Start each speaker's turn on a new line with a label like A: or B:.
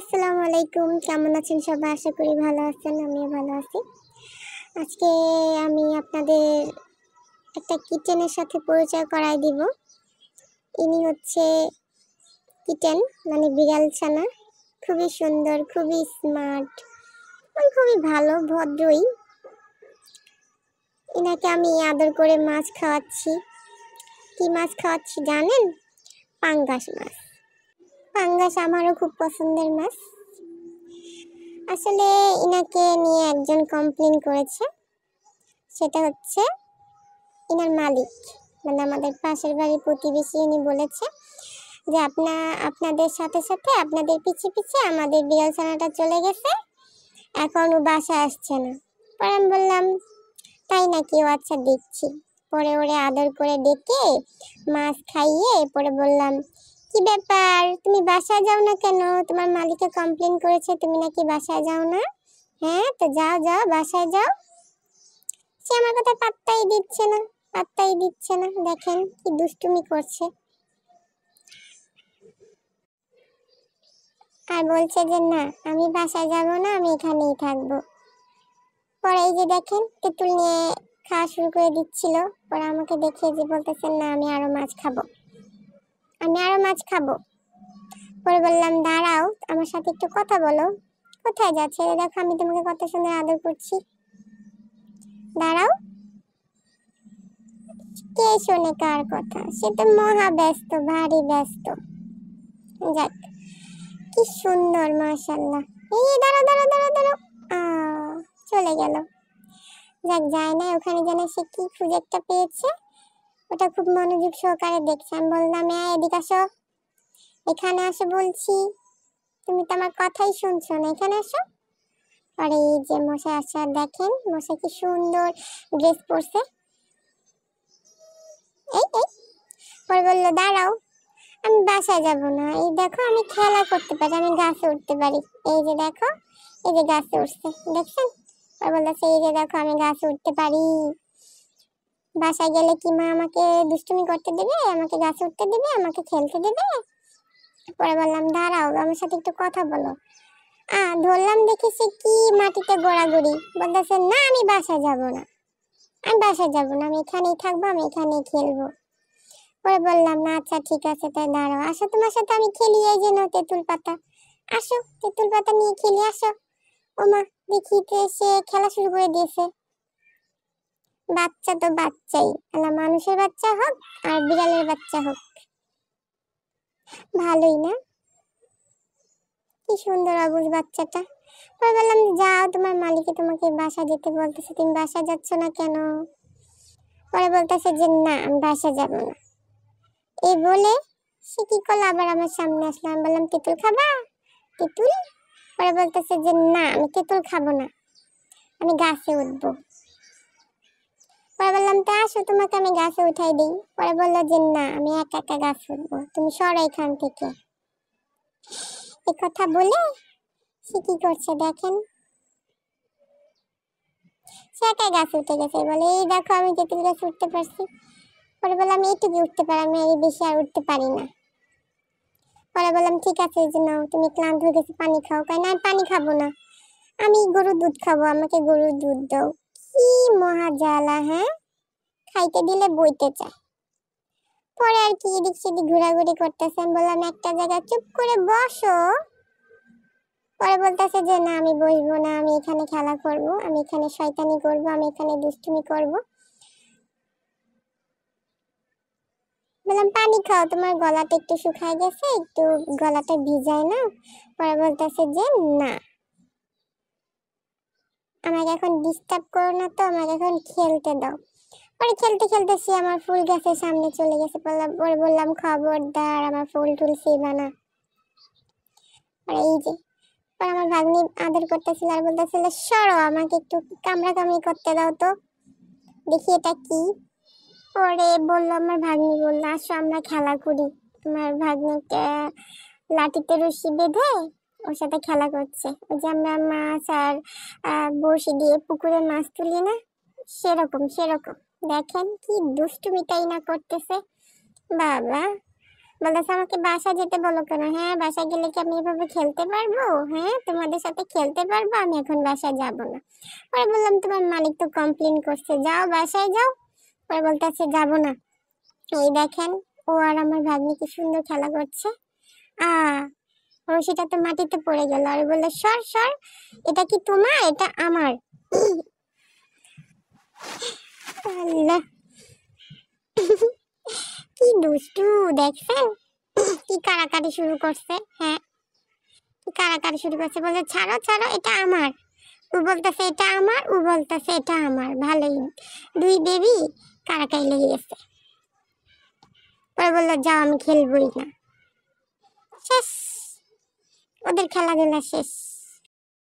A: আসসালামু আলাইকুম, কেমন আছেন সবাই? আশা করি ভালো আছেন, আমিও ভালো আছি। আজকে আমি আপনাদের একটা কিটেনের সাথে পরিচয় করায় দিব। ইনি হচ্ছে কিটেন, মানে বিড়াল ছানা। খুবই সুন্দর, খুবই স্মার্ট, খুবই ভালো, ভদ্রই। এনাকে আমি আদর করে মাছ খাওয়াচ্ছি। কি মাছ খাওয়াচ্ছি জানেন? পাঙ্গাস মাছ। পাঙ্গাস আমারও খুব পছন্দের মাছ। আসলে ইনাকে নিয়ে একজন কমপ্লেন করেছে, সেটা হচ্ছে ইনার মালিক, মানে আমাদের পাশের বাড়ির প্রতিবেশী। ইনি বলেছে যে আপনাদের সাথে সাথে আপনাদের পিছে পিছে আমাদের বিড়াল ছানাটা চলে গেছে, এখন ও বাসায় আসছে না। পরে আমি বললাম তাই নাকি? ও আচ্ছা দেখছি। পরে ওরে আদর করে ডেকে মাছ খাইয়ে পরে বললাম, কি ব্যাপার, তুমি বাসায় যাও না কেন? তোমার মালিকে কমপ্লেন করেছে তুমি নাকি বাসায় যাও না। হ্যাঁ, তো যাও যাও, বাসায় যাও। সে আমার কথা পাত্তাই দিচ্ছে না। দেখেন কি দুষ্টুমি করছে, আর বলছে যে না, আমি বাসায় যাব না, আমি এখানেই থাকবো। পরে এই যে দেখেন তেঁতুল নিয়ে খাওয়া শুরু করে দিচ্ছিল। পরে আমাকে দেখে যে বলতেছেন না, আমি আরো মাছ খাবো। পরে বললাম দাঁড়াও, আমার সাথে একটু কথা বলো। কোথায় যাচ্ছে? দেখো আমি তোমাকে কত সুন্দর আদর করছি, দাঁড়াও। কে শোনে কার কথা? সে তো মহা ব্যস্ত, ভারী ব্যস্ত। যাক, কি সুন্দর, মাশাআল্লাহ। এই দাঁড়াও দাঁড়াও দাঁড়াও দাঁড়াও, চলে গেল। যাক, যায় না, ওখানে যেন সে কি খুঁজে একটা পেয়েছে, ওটা খুব মনোযোগ সহকারে দেখছে। আমি বললাম এদিকে আসো, এখানে আসো বলছি, তুমি তো আমার কথাই শুনছো না, এখানে আসো। আর এই যে মশাই আসা, দেখেন মশাই কি সুন্দর ড্রেস পরছে। এই এই পরে বললো দাঁড়াও, আমি বাসায় যাব না। এই দেখো আমি খেলা করতে পারি, আমি গাছে উঠতে পারি। এই যে দেখো, এই যে গাছে উঠছে, দেখছেন? আর বলতেছে এই যে দেখো আমি গাছে উঠতে পারি, বাসায় গেলে কি মা আমাকে দুষ্টুমি করতে দেবে, আমাকে গাছে উঠতে দেবে, আমাকে খেলতে দেবে? পরে বললাম দাঁড়াও, আমার সাথে একটু কথা বলো। ধরলাম, দেখি সে কি মাটিতে গোড়াগড়ি। বলতেছে না, আমি বাসায় যাব না, আমি এখানেই থাকবো, আমি এখানেই খেলবো। পরে বললাম না, আচ্ছা ঠিক আছে, তাই দাঁড়াও, আসো তোমার সাথে আমি খেলি। এই যে নাও তেঁতুল পাতা, আসো তেঁতুল পাতা নিয়ে খেলি, আসো। ওমা, দেখিতে সে খেলা শুরু করে দিয়েছে। বাচ্চা তো বাচ্চাই, আল্লাহ মানুষের বাচ্চা হোক আর বিড়ালের বাচ্চা হোক, ভালোই না? কি সুন্দর অবুঝ বাচ্চাটা। পরে বললাম যাও, তোমার মালিকে তোমাকে বাসা যেতে বলতেছে, তুমি বাসা যাচ্ছ না কেন? পরে বলতেছে যে না, আমি বাসা যাব না। এই বলে সে কি করলো, আবার আমার সামনে আসলো। আমি বললাম তেঁতুল খাবা? তেঁতুল? পরে বলতেছে যে না, আমি তেঁতুল খাবো না, আমি গাছে উঠবো। পরে বললাম তা আসো, তোমাকে আমি গাছে উঠাই দিই। পরে বললো যে না, আমি একা একা গাছে উঠবো, তুমি সরো এখান থেকে। এ কথা বলে সে কি করছে দেখেন, সে একাই গাছে উঠে গেছে। বলে এই দেখো আমি তেঁতুল গাছে উঠতে পারছি। পরে বললাম আমি এইটুকু উঠতে পারি, আমি এই বেশি আর উঠতে পারি না। পরে বললাম ঠিক আছে, এই যে নাও, তুমি ক্লান্ত হয়ে গেছে, পানি খাও। কয় না, পানি খাবো না, আমি গরুর দুধ খাবো, আমাকে গরুর দুধ দাও। কি মহা জ্বালা, হ্যাঁ, খাইতে দিলে বইতে চায়। পরে আর কি এদিক সেদিক ঘোরাঘুরি করতেছে। আমি বললাম একটা জায়গায় চুপ করে বসো। পরে বলতেছে যে না, আমি বসবো না, আমি এখানে খেলা করব, আমি এখানে শয়তানি করব, আমি এখানে দুষ্টুমি করব। বললাম পানি খাও, তোমার গলাটা একটু শুকায় গেছে, একটু গলাটা ভিজায় না। পরে বলতেছে যে না, আমাকে এখন ডিস্টার্ব করো না, তো আমাকে এখন খেলতে দাও। পরে খেলতে খেলতে সে আমার ফুল গাছের সামনে চলে গেছে। পরে বললাম খবরদার, আমার ফুল টুল ছিঁড়বা না। আর এই যে পরে আমার ভাগ্নি আদর করতেছিল আর বলতেছিল সরো, আমাকে একটু কামড়া কামড়ি করতে দাও তো, দেখি এটা কি। পরে বললো, আমার ভাগ্নি বললো আসো আমরা খেলা করি। আমার ভাগ্নিকে লাঠিতে রশি বেঁধে ওর সাথে খেলা করছে। ওই যে আমরা মাছ আর বড়শি দিয়ে পুকুরে মাছ তুলি না, সেরকম। দেখেন কি দুষ্টুমিটাই না করতেছে, বাবা। বলতেছে আমাকে বাসা যেতে বলো কেন? হ্যাঁ বাসা গেলে কি আমি এভাবে খেলতে পারবো? হ্যাঁ তোমাদের সাথে খেলতে পারবো? আমি এখন বাসায় যাব না। পরে বললাম তোমার মালিক তো কমপ্লেন করছে, যাও বাসায় যাও। পরে বলতেছে যাব না। এই দেখেন ও আর আমার ভাগ্নি কি সুন্দর খেলা করছে। আ রশিটা তো মাটিতে পড়ে গেল আর বললো সর সর, এটা কি তোমার? এটা আমার। আল্লাহ কি দুষ্টু দেখছেন কি কাড়াকাড়ি শুরু করছে। হ্যাঁ কি কাড়াকাড়ি শুরু করছে, বলছে ছাড়ো ছাড়ো এটা আমার। ও বলতেছে এটা আমার, ও বলতেছে এটা আমার। ভালোই দুই বেবি কাড়াকাড়ি লেগে গেছে। পরে বললো যাও আমি খেলবই না। শেষ, ওদের খেলাধুলা শেষ।